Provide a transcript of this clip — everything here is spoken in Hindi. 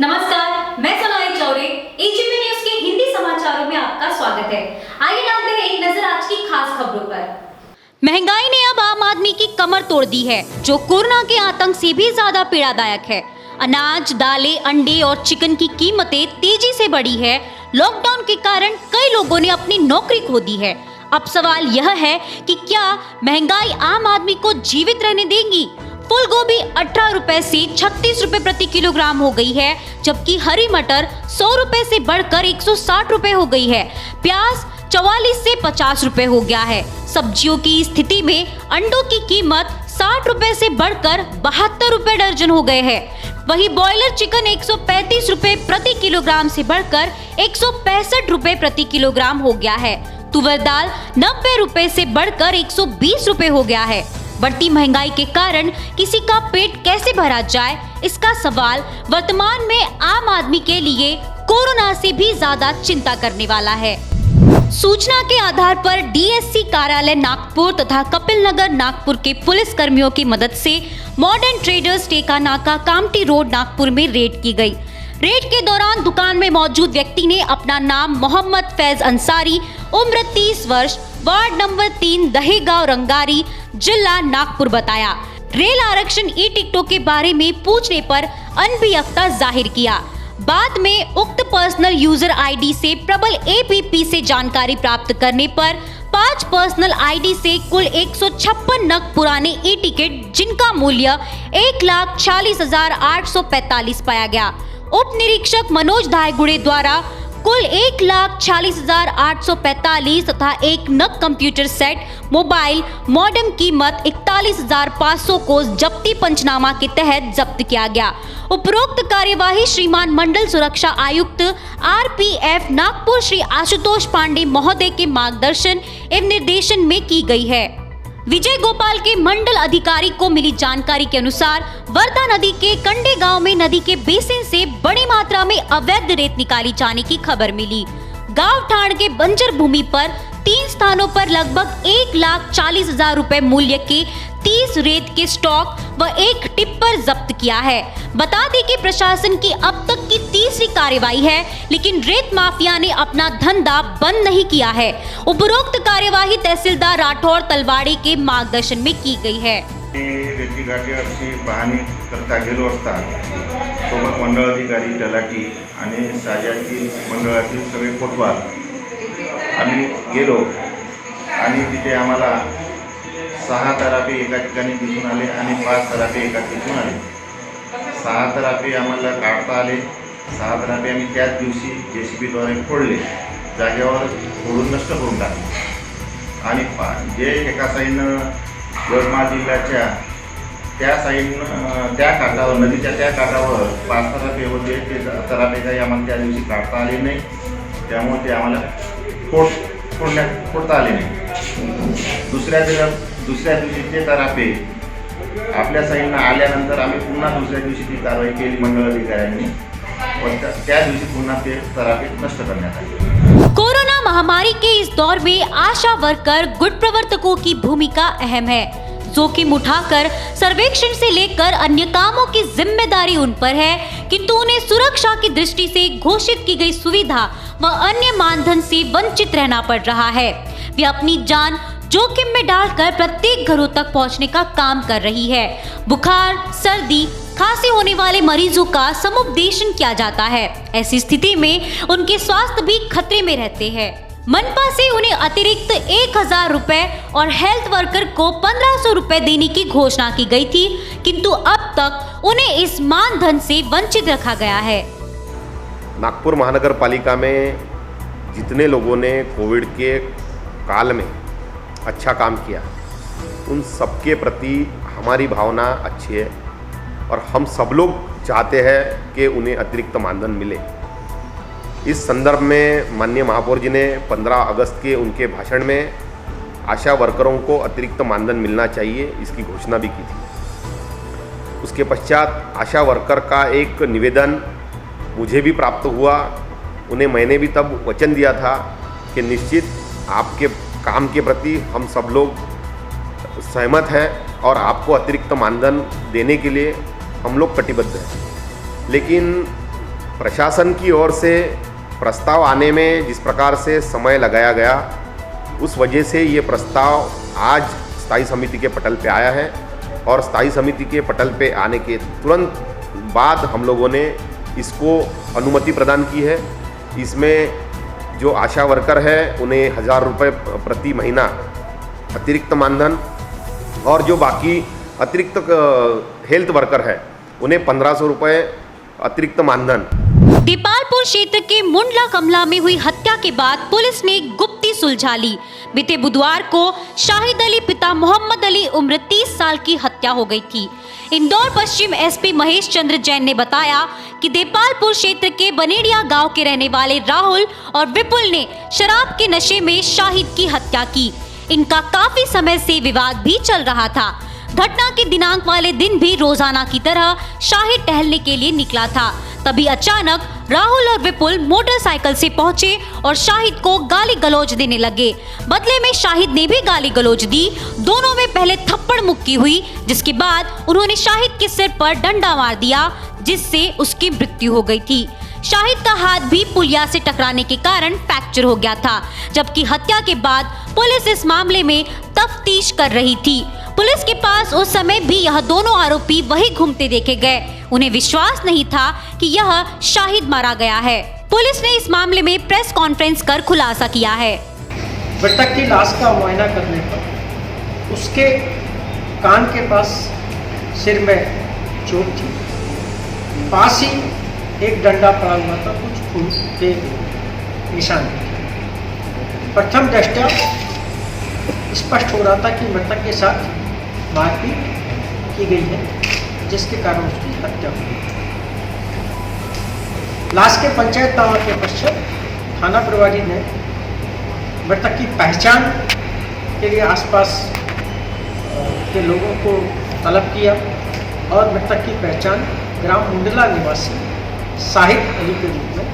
नमस्कार, मैं सोनाली चौरे। एजीपी न्यूज के हिंदी समाचारों में आपका स्वागत है। आइए डालते हैं एक नजर आज की खास खबरों पर। महंगाई ने अब आम आदमी की कमर तोड़ दी है, जो कोरोना के आतंक से भी ज्यादा पीड़ादायक है। अनाज, दालें, अंडे और चिकन की कीमतें तेजी से बढ़ी है। लॉकडाउन के कारण कई लोगों ने अपनी नौकरी खो दी है। अब सवाल यह है कि क्या महंगाई आम आदमी को जीवित रहने देगी। फूल गोभी 18 रुपए से 36 रुपए प्रति किलोग्राम हो गई है, जबकि हरी मटर 100 रुपए से बढ़कर 160 रुपए हो गई है। प्याज 44 से 50 रुपए हो गया है। सब्जियों की स्थिति में अंडों की कीमत 60 रुपए से बढ़कर 72 रुपए दर्जन हो गए हैं। वहीं ब्रॉयलर चिकन 135 रुपए प्रति किलोग्राम से बढ़कर 165 रुपए प्रति किलोग्राम हो गया है। तुवर दाल 90 रुपए से बढ़कर 120 रुपए हो गया है। बढ़ती महंगाई के कारण किसी का पेट कैसे भरा जाए, इसका सवाल वर्तमान में आम आदमी के लिए कोरोना से भी ज्यादा चिंता करने वाला है। सूचना के आधार पर डीएससी कार्यालय नागपुर तथा कपिल नगर नागपुर के पुलिस कर्मियों की मदद से मॉडर्न ट्रेडर्स टेका नाका कामटी रोड नागपुर में रेड की गई। रेड के दौरान दुकान में मौजूद व्यक्ति ने अपना नाम मोहम्मद फैज अंसारी, उम्र 30 वर्ष, वार्ड नंबर 3, दहेगांव रंगारी, जिला नागपुर बताया। रेल आरक्षण ई टिकटों के बारे में पूछने पर अनभियकता जाहिर किया। बाद में उक्त पर्सनल यूजर आईडी से प्रबल एपीपी से जानकारी प्राप्त करने पर 5 पर्सनल आईडी से कुल 156 नग पुराने ई टिकट, जिनका मूल्य 1,46,845 पाया गया। उप निरीक्षक मनोज धायगुड़े द्वारा कुल 1,40,845 तथा एक नग कंप्यूटर सेट, मोबाइल मॉडेम कीमत 41,500 को जब्ती पंचनामा के तहत जब्त किया गया। उपरोक्त कार्यवाही श्रीमान मंडल सुरक्षा आयुक्त आरपीएफ नागपुर श्री आशुतोष पांडे महोदय के मार्गदर्शन एवं निर्देशन में की गई है। विजय गोपाल के मंडल अधिकारी को मिली जानकारी के अनुसार वर्धा नदी के कंडे गांव में नदी के बेसिन से बड़ी मात्रा में अवैध रेत निकाली जाने की खबर मिली। गांव ठाण के बंजर भूमि पर 3 स्थानों पर लगभग 1,40,000 रुपए मूल्य के 30 रेत के स्टॉक व एक टिप्पर जब्त किया है। बता दें कि प्रशासन की अब तक की तीसरी कार्रवाई है, लेकिन रेत माफिया ने अपना धंधा बंद नहीं किया है। उपरोक्त कार्यवाही तहसीलदार राठौर तलवाड़ी के मार्गदर्शन में की गई है। रेती गाठीवरची पाहणी करता गेलो असता सोबत मंडळ अधिकारी, तलाठी आणि साजाची मंडळातील सगळे कोतवाल आम्ही गेलो आणि तिथे आम्हाला 6 तराफे एका ठिकाणी दिसून आले आणि 5 तराफे एका दिसून आले। 6 तराफे आम्हाला काढता आले। 6 तराफे आम्ही त्याच दिवशी जेसीबीद्वारे फोडले, जागेवर फोडून नष्ट करून टाकले। आणि जे एका साईडनं यवतमाळ जिल्ह्याच्या त्या साईडनं त्या काठावर, नदीच्या त्या काठावर 5 तराफे होते, ते तराफे काही आम्हाला त्या दिवशी काढता आले नाही, त्यामुळे ते आम्हाला फोडता आले नाही। दुसऱ्या दिवशी ते तराफे आपल्या साईडनं आल्यानंतर आम्ही पुन्हा दुसऱ्या दिवशी ती कारवाई केली मंडळ अधिकाऱ्यांनी, व त्या दिवशी पुन्हा ते तराफे नष्ट करण्यात आले। कोरोना महामारी के इस दौर में आशा वर्कर गुड प्रवर्तकों की भूमिका अहम है। जोखिम उठाकर सर्वेक्षण से लेकर अन्य कामों की जिम्मेदारी उन पर है, किंतु उन्हें सुरक्षा की दृष्टि से घोषित की गई सुविधा व अन्य मानधन से वंचित रहना पड़ रहा है। वे अपनी जान जोखिम में डालकर प्रत्येक घरों तक पहुंचने का काम कर रही है। बुखार, सर्दी, खांसी होने वाले मरीजों का समुपदेशन किया जाता है। ऐसी स्थिति में उनके स्वास्थ्य भी खतरे में रहते हैं। मनपा से उन्हें अतिरिक्त 1,000 रुपए और हेल्थ वर्कर को 1,500 रुपए देने की घोषणा की गई थी, किंतु अब तक उन्हें इस मानधन से वंचित रखा गया है। नागपुर महानगर पालिका में जितने लोगों ने कोविड के काल में अच्छा काम किया, उन सबके प्रति हमारी भावना अच्छी है और हम सब लोग चाहते हैं कि उन्हें अतिरिक्त मानधन मिले। इस संदर्भ में माननीय महापौर जी ने 15 अगस्त के उनके भाषण में आशा वर्करों को अतिरिक्त मानधन मिलना चाहिए, इसकी घोषणा भी की थी। उसके पश्चात आशा वर्कर का एक निवेदन मुझे भी प्राप्त हुआ। उन्हें मैंने भी तब वचन दिया था कि निश्चित आपके काम के प्रति हम सब लोग सहमत हैं और आपको अतिरिक्त मानधन देने के लिए हम लोग कटिबद्ध हैं। लेकिन प्रशासन की ओर से प्रस्ताव आने में जिस प्रकार से समय लगाया गया, उस वजह से ये प्रस्ताव आज स्थायी समिति के पटल पे आया है और स्थायी समिति के पटल पे आने के तुरंत बाद हम लोगों ने इसको अनुमति प्रदान की है। इसमें जो आशा वर्कर है उन्हें 1000 रुपये प्रति महीना अतिरिक्त मानधन और जो बाकी अतिरिक्त हेल्थ वर्कर है उन्हें 1500 रुपये अतिरिक्त मानधन। देपालपुर क्षेत्र के मुंडला कमला में हुई हत्या के बाद पुलिस ने गुप्ती सुलझा ली। बीते बुधवार को शाहिद अली पिता मोहम्मद अली उम्र 30 साल की हत्या हो गई थी। इंदौर पश्चिम एसपी महेश चंद्र जैन ने बताया कि देपालपुर क्षेत्र के बनेड़िया गांव के रहने वाले राहुल और विपुल ने शराब के नशे में शाहिद की हत्या की। इनका काफी समय से विवाद भी चल रहा था। घटना के दिनांक वाले दिन भी रोजाना की तरह शाहिद टहलने के लिए निकला था। तभी अचानक राहुल और विपुल मोटरसाइकिल से पहुंचे और शाहिद को गाली गलौज देने लगे। बदले में शाहिद ने भी गाली गलौज दी। दोनों में पहले थप्पड़ मुक्की हुई, जिसके बाद उन्होंने शाहिद के सिर पर डंडा मार दिया, जिससे उसकी मृत्यु हो गई थी। शाहिद का हाथ भी पुलिया से टकराने के कारण फ्रैक्चर हो गया था, जबकि हत्या के बाद पुलिस इस मामले में तफ्तीश कर रही थी। पुलिस के पास उस समय भी यह दोनों आरोपी वही घूमते देखे गए। उन्हें विश्वास नहीं था कि यह शाहिद मारा गया है। पुलिस ने इस मामले में प्रेस कॉन्फ्रेंस कर खुलासा किया है। मृतक की लाश का मुआयना करने पर उसके कान के पास सिर में चोट थी, पास ही एक डंडा पड़ा हुआ था, कुछ खून के निशान थे। प्रथम दृष्टया स्पष्ट हो रहा था कि मृतक के साथ मारपीट की गई है, जिसके कारण उसकी हत्या हुई। लाश के पंचायत दावा के पश्चात थाना प्रभारी ने मृतक की पहचान के लिए आसपास के लोगों को तलब किया और मृतक की पहचान ग्राम मुंडला निवासी शाहिद अली के रूप में